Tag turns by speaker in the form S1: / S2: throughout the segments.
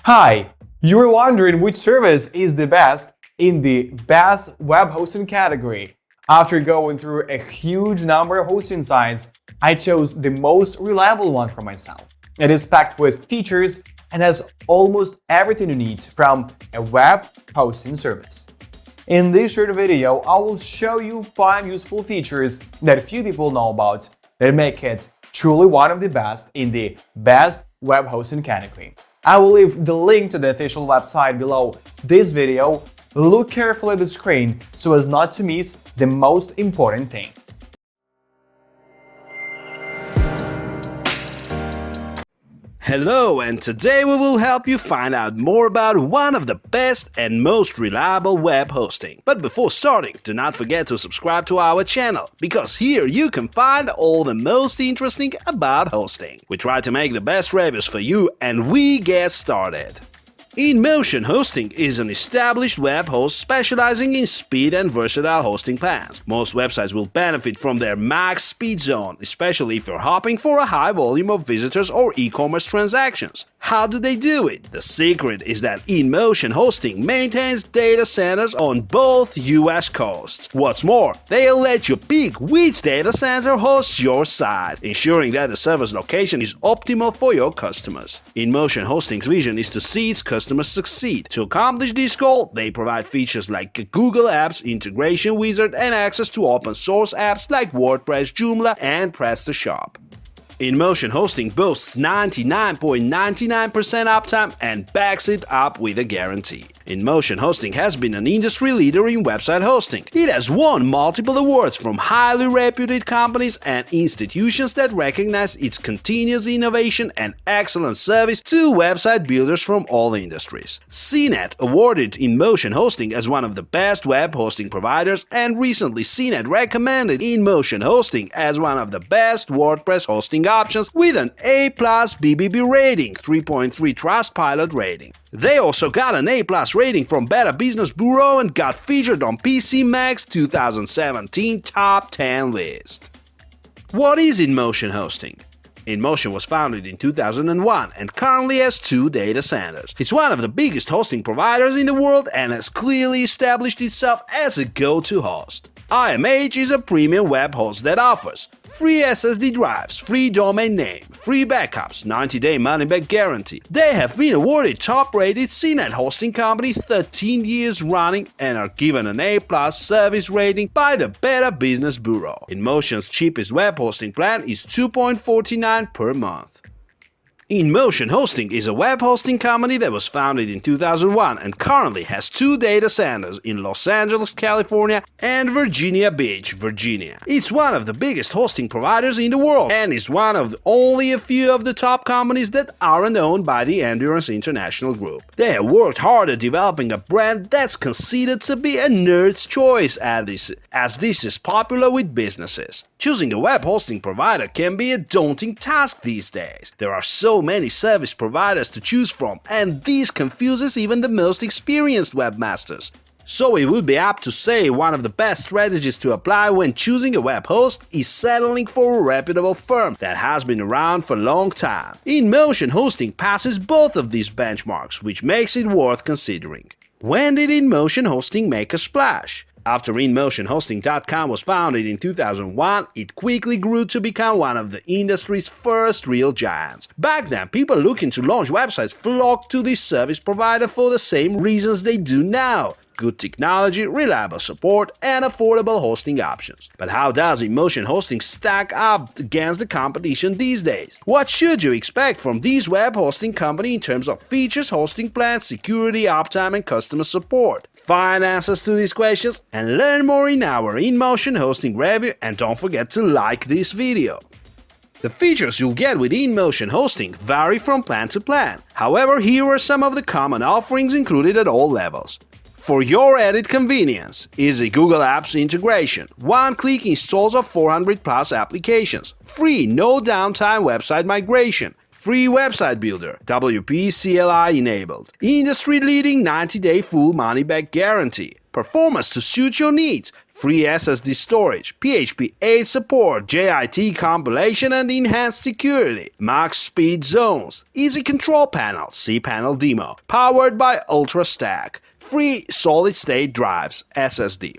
S1: Hi, you were wondering which service is the best in the best web hosting category. After going through a huge number of hosting sites, I chose the most reliable one for myself. It is packed with features and has almost everything you need from a web hosting service. In this short video, I will show you 5 useful features that few people know about that make it truly one of the best in the best web hosting category. I will leave the link to the official website below this video. Look carefully at the screen so as not to miss the most important thing.
S2: Hello, and today we will help you find out more about one of the best and most reliable web hosting. But before starting, do not forget to subscribe to our channel, because here you can find all the most interesting about hosting. We try to make the best reviews for you, and we get started. InMotion Hosting is an established web host specializing in speed and versatile hosting plans. Most websites will benefit from their max speed zone, especially if you're hoping for a high volume of visitors or e-commerce transactions. How do they do it? The secret is that InMotion Hosting maintains data centers on both US coasts. What's more, they'll let you pick which data center hosts your site, ensuring that the server's location is optimal for your customers. InMotion Hosting's vision is to see its customers succeed. To accomplish this goal, they provide features like Google Apps, Integration Wizard, and access to open source apps like WordPress, Joomla, and PrestaShop. InMotion Hosting boasts 99.99% uptime and backs it up with a guarantee. InMotion Hosting has been an industry leader in website hosting. It has won multiple awards from highly reputed companies and institutions that recognize its continuous innovation and excellent service to website builders from all industries. CNET awarded InMotion Hosting as one of the best web hosting providers, and recently CNET recommended InMotion Hosting as one of the best WordPress hosting options with an A+ BBB rating, 3.3 Trustpilot rating. They also got an A+ rating from Better Business Bureau and got featured on PC Mag's 2017 Top 10 list. What is InMotion Hosting? InMotion was founded in 2001 and currently has 2 data centers. It's one of the biggest hosting providers in the world and has clearly established itself as a go-to host. IMH is a premium web host that offers free SSD drives, free domain name, free backups, 90-day money-back guarantee. They have been awarded top-rated CNET hosting company 13 years running and are given an A+ service rating by the Better Business Bureau. InMotion's cheapest web hosting plan is $2.49 per month. InMotion Hosting is a web hosting company that was founded in 2001 and currently has 2 data centers in Los Angeles, California and Virginia Beach, Virginia. It's one of the biggest hosting providers in the world and is one of only a few of the top companies that aren't owned by the Endurance International Group. They have worked hard at developing a brand that's considered to be a nerd's choice as this is popular with businesses. Choosing a web hosting provider can be a daunting task these days. There are so many service providers to choose from, and this confuses even the most experienced webmasters. So it would be apt to say one of the best strategies to apply when choosing a web host is settling for a reputable firm that has been around for a long time. InMotion Hosting passes both of these benchmarks, which makes it worth considering. When did InMotion Hosting make a splash? After InMotionHosting.com was founded in 2001, it quickly grew to become one of the industry's first real giants. Back then, people looking to launch websites flocked to this service provider for the same reasons they do now: good technology, reliable support, and affordable hosting options. But how does InMotion Hosting stack up against the competition these days? What should you expect from this web hosting company in terms of features, hosting plans, security, uptime, and customer support? Find answers to these questions and learn more in our InMotion Hosting review, and don't forget to like this video. The features you'll get with InMotion Hosting vary from plan to plan. However, here are some of the common offerings included at all levels. For your added convenience, easy Google Apps integration, one-click installs of 400+ applications, free no downtime website migration, free website builder, WP CLI enabled, industry-leading 90-day full money-back guarantee, performance to suit your needs, free SSD storage, PHP 8 support, JIT compilation and enhanced security, max speed zones, easy control panel, cPanel demo, powered by UltraStack, free solid-state drives, SSD.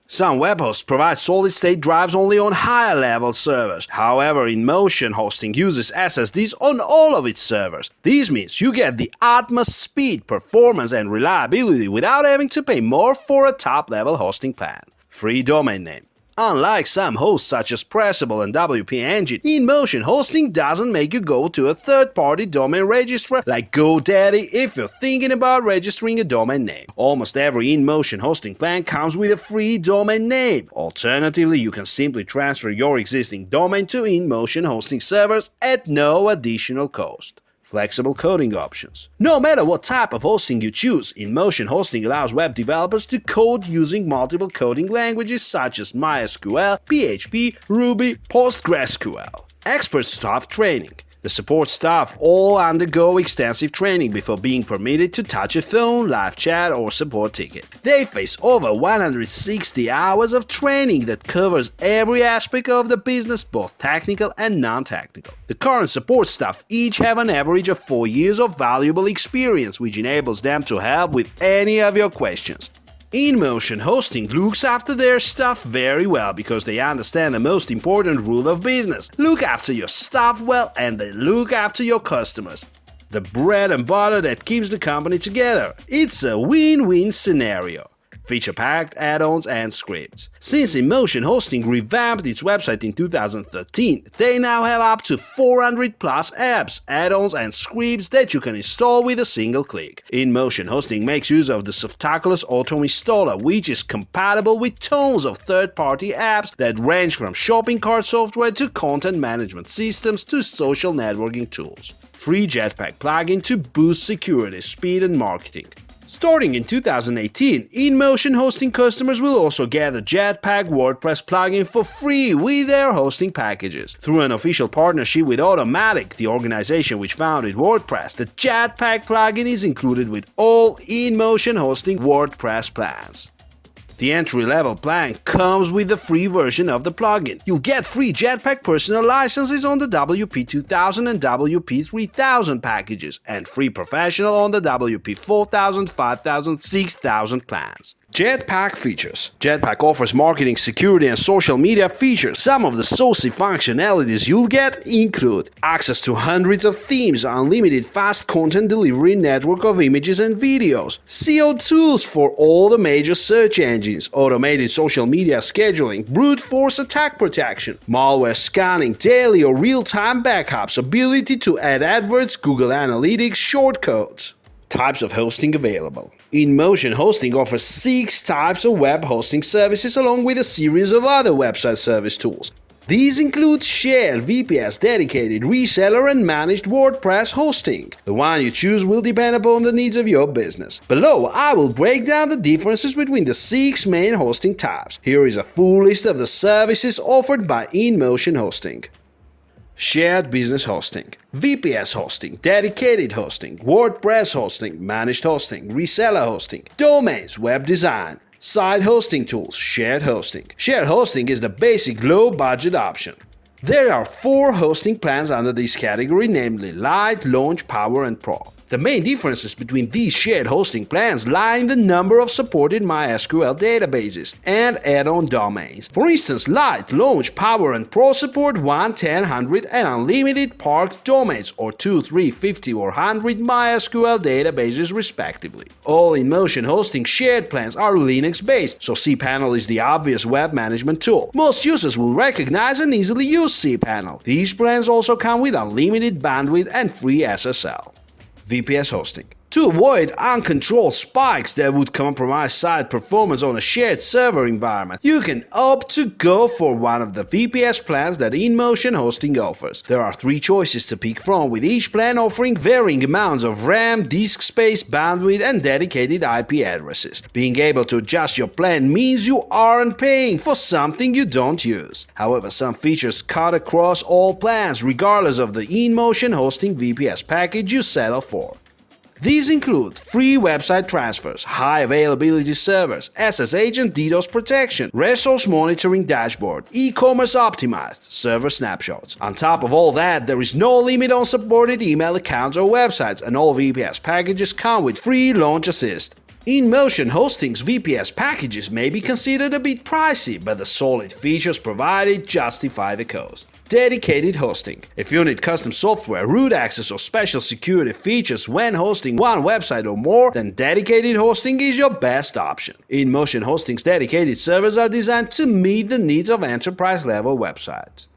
S2: Some web hosts provide solid-state drives only on higher-level servers. However, InMotion Hosting uses SSDs on all of its servers. This means you get the utmost speed, performance, and reliability without having to pay more for a top-level hosting plan. Free domain name. Unlike some hosts such as Pressable and WP Engine, InMotion Hosting doesn't make you go to a third-party domain registrar like GoDaddy if you're thinking about registering a domain name. Almost every InMotion Hosting plan comes with a free domain name. Alternatively, you can simply transfer your existing domain to InMotion Hosting servers at no additional cost. Flexible coding options. No matter what type of hosting you choose, InMotion Hosting allows web developers to code using multiple coding languages such as MySQL, PHP, Ruby, PostgreSQL. Expert staff training. The support staff all undergo extensive training before being permitted to touch a phone, live chat, or support ticket. They face over 160 hours of training that covers every aspect of the business, both technical and non-technical. The current support staff each have an average of 4 years of valuable experience, which enables them to help with any of your questions. InMotion Hosting looks after their stuff very well because they understand the most important rule of business. Look after your stuff well and they look after your customers. The bread and butter that keeps the company together. It's a win-win scenario. Feature-packed add-ons and scripts. Since InMotion Hosting revamped its website in 2013, they now have up to 400 plus apps, add-ons and scripts that you can install with a single click. InMotion Hosting makes use of the Softaculous Auto Installer, which is compatible with tons of third-party apps that range from shopping cart software to content management systems to social networking tools. Free Jetpack plugin to boost security, speed and marketing. Starting in 2018, InMotion Hosting customers will also get a Jetpack WordPress plugin for free with their hosting packages. Through an official partnership with Automatic, the organization which founded WordPress, the Jetpack plugin is included with all InMotion Hosting WordPress plans. The entry-level plan comes with the free version of the plugin. You'll get free Jetpack personal licenses on the WP2000 and WP3000 packages, and free professional on the WP4000, 5000, 6000 plans. Jetpack features. Jetpack offers marketing, security, and social media features. Some of the saucy functionalities you'll get include access to hundreds of themes, unlimited fast content delivery network of images and videos, SEO tools for all the major search engines, automated social media scheduling, brute force attack protection, malware scanning, daily or real-time backups, ability to add adverts, Google Analytics, shortcodes. Types of hosting available. InMotion Hosting offers 6 types of web hosting services along with a series of other website service tools. These include shared, VPS, dedicated, reseller and managed WordPress hosting. The one you choose will depend upon the needs of your business. Below, I will break down the differences between the 6 main hosting types. Here is a full list of the services offered by InMotion Hosting. Shared business hosting, VPS hosting, dedicated hosting, WordPress hosting, managed hosting, reseller hosting, domains, web design, site hosting tools, shared hosting. Shared hosting is the basic low-budget option. There are 4 hosting plans under this category, namely Lite, Launch, Power, and Pro. The main differences between these shared hosting plans lie in the number of supported MySQL databases and add-on domains. For instance, Lite, Launch, Power, and Pro support 1, 10, 100, and unlimited parked domains, or 2, 3, 50, or 100 MySQL databases respectively. All InMotion Hosting shared plans are Linux-based, so cPanel is the obvious web management tool. Most users will recognize and easily use cPanel. These plans also come with unlimited bandwidth and free SSL. VPS hosting. To avoid uncontrolled spikes that would compromise site performance on a shared server environment, you can opt to go for one of the VPS plans that InMotion Hosting offers. There are 3 choices to pick from, with each plan offering varying amounts of RAM, disk space, bandwidth, and dedicated IP addresses. Being able to adjust your plan means you aren't paying for something you don't use. However, some features cut across all plans, regardless of the InMotion Hosting VPS package you settle for. These include free website transfers, high availability servers, SSH and DDoS protection, resource monitoring dashboard, e-commerce optimized, server snapshots. On top of all that, there is no limit on supported email accounts or websites, and all VPS packages come with free launch assist. InMotion Hosting's VPS packages may be considered a bit pricey, but the solid features provided justify the cost. Dedicated hosting. If you need custom software, root access or special security features when hosting one website or more, then dedicated hosting is your best option. InMotion Hosting's dedicated servers are designed to meet the needs of enterprise-level websites.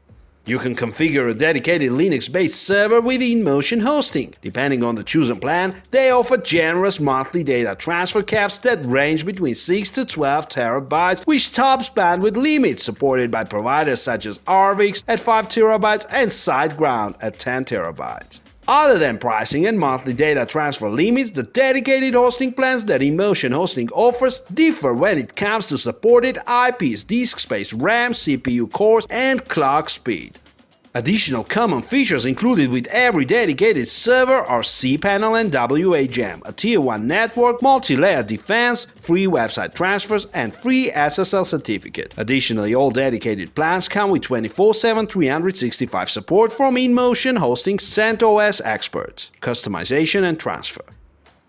S2: You can configure a dedicated Linux-based server with InMotion Hosting. Depending on the chosen plan, they offer generous monthly data transfer caps that range between 6 to 12 terabytes, which tops bandwidth limits supported by providers such as Arvix at 5 terabytes and SiteGround at 10 terabytes. Other than pricing and monthly data transfer limits, the dedicated hosting plans that InMotion Hosting offers differ when it comes to supported IPs, disk space, RAM, CPU cores, and clock speed. Additional common features included with every dedicated server are cPanel and WAGEM, a Tier 1 network, multi-layer defense, free website transfers, and free SSL certificate. Additionally, all dedicated plans come with 24/7 365 support from InMotion Hosting CentOS experts, customization and transfer.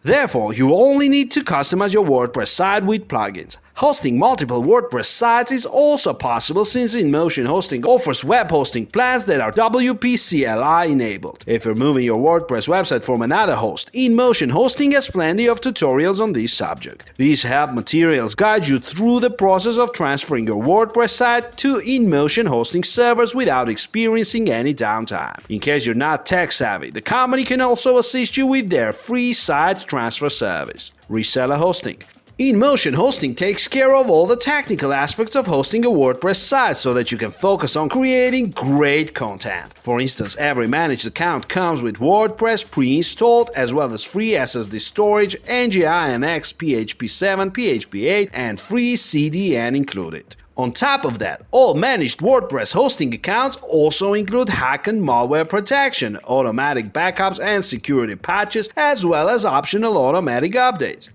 S2: Therefore, you only need to customize your WordPress site with plugins. Hosting multiple WordPress sites is also possible since InMotion Hosting offers web hosting plans that are WP-CLI enabled. If you're moving your WordPress website from another host, InMotion Hosting has plenty of tutorials on this subject. These help materials guide you through the process of transferring your WordPress site to InMotion Hosting servers without experiencing any downtime. In case you're not tech savvy, the company can also assist you with their free site transfer service. Reseller hosting. InMotion Hosting takes care of all the technical aspects of hosting a WordPress site so that you can focus on creating great content. For instance, every managed account comes with WordPress pre-installed as well as free SSD storage, NGINX, PHP 7, PHP 8, and free CDN included. On top of that, all managed WordPress hosting accounts also include hack and malware protection, automatic backups and security patches, as well as optional automatic updates.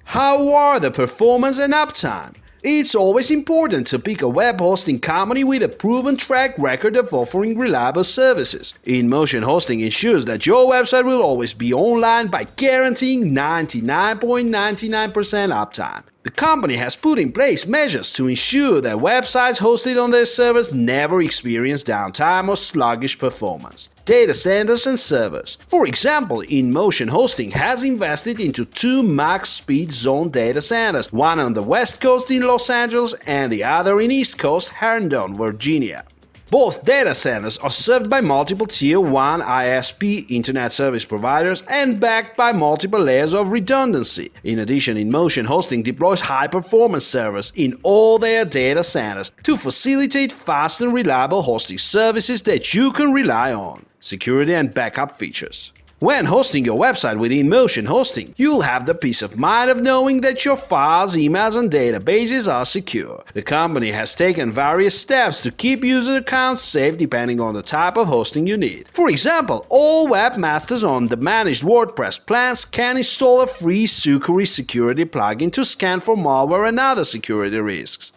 S2: How are the performance and uptime? It's always important to pick a web hosting company with a proven track record of offering reliable services. InMotion Hosting ensures that your website will always be online by guaranteeing 99.99% uptime. The company has put in place measures to ensure that websites hosted on their servers never experience downtime or sluggish performance. Data centers and servers. For example, InMotion Hosting has invested into 2 max speed zone data centers, one on the West Coast in Los Angeles and the other in East Coast, Herndon, Virginia. Both data centers are served by multiple Tier 1 ISP internet service providers and backed by multiple layers of redundancy. In addition, InMotion Hosting deploys high-performance servers in all their data centers to facilitate fast and reliable hosting services that you can rely on. Security and backup features. When hosting your website with InMotion Hosting, you'll have the peace of mind of knowing that your files, emails, and databases are secure. The company has taken various steps to keep user accounts safe depending on the type of hosting you need. For example, all webmasters on the managed WordPress plans can install a free Sucuri security plugin to scan for malware and other security risks.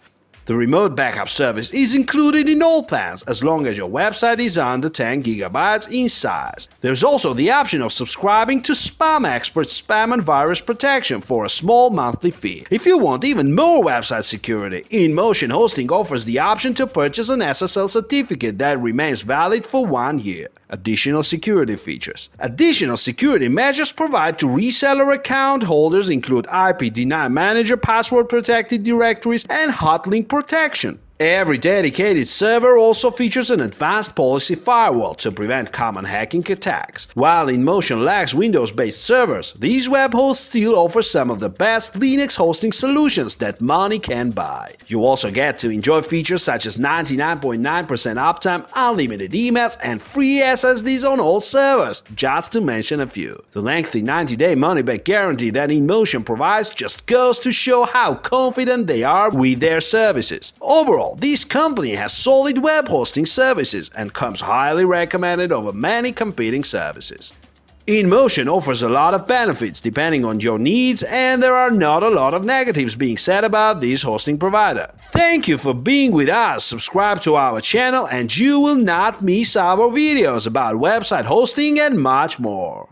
S2: The remote backup service is included in all plans as long as your website is under 10 GB in size. There's also the option of subscribing to Spam Expert spam and virus protection for a small monthly fee. If you want even more website security, InMotion Hosting offers the option to purchase an SSL certificate that remains valid for 1 year. Additional security features. Additional security measures provided to reseller account holders include IP deny manager, password protected directories, and hotlink protection. Every dedicated server also features an advanced policy firewall to prevent common hacking attacks. While InMotion lacks Windows-based servers, these web hosts still offer some of the best Linux hosting solutions that money can buy. You also get to enjoy features such as 99.9% uptime, unlimited emails, and free SSDs on all servers, just to mention a few. The lengthy 90-day money-back guarantee that InMotion provides just goes to show how confident they are with their services. Overall, this company has solid web hosting services and comes highly recommended over many competing services. InMotion offers a lot of benefits depending on your needs, and there are not a lot of negatives being said about this hosting provider. Thank you for being with us. Subscribe to our channel and you will not miss our videos about website hosting and much more.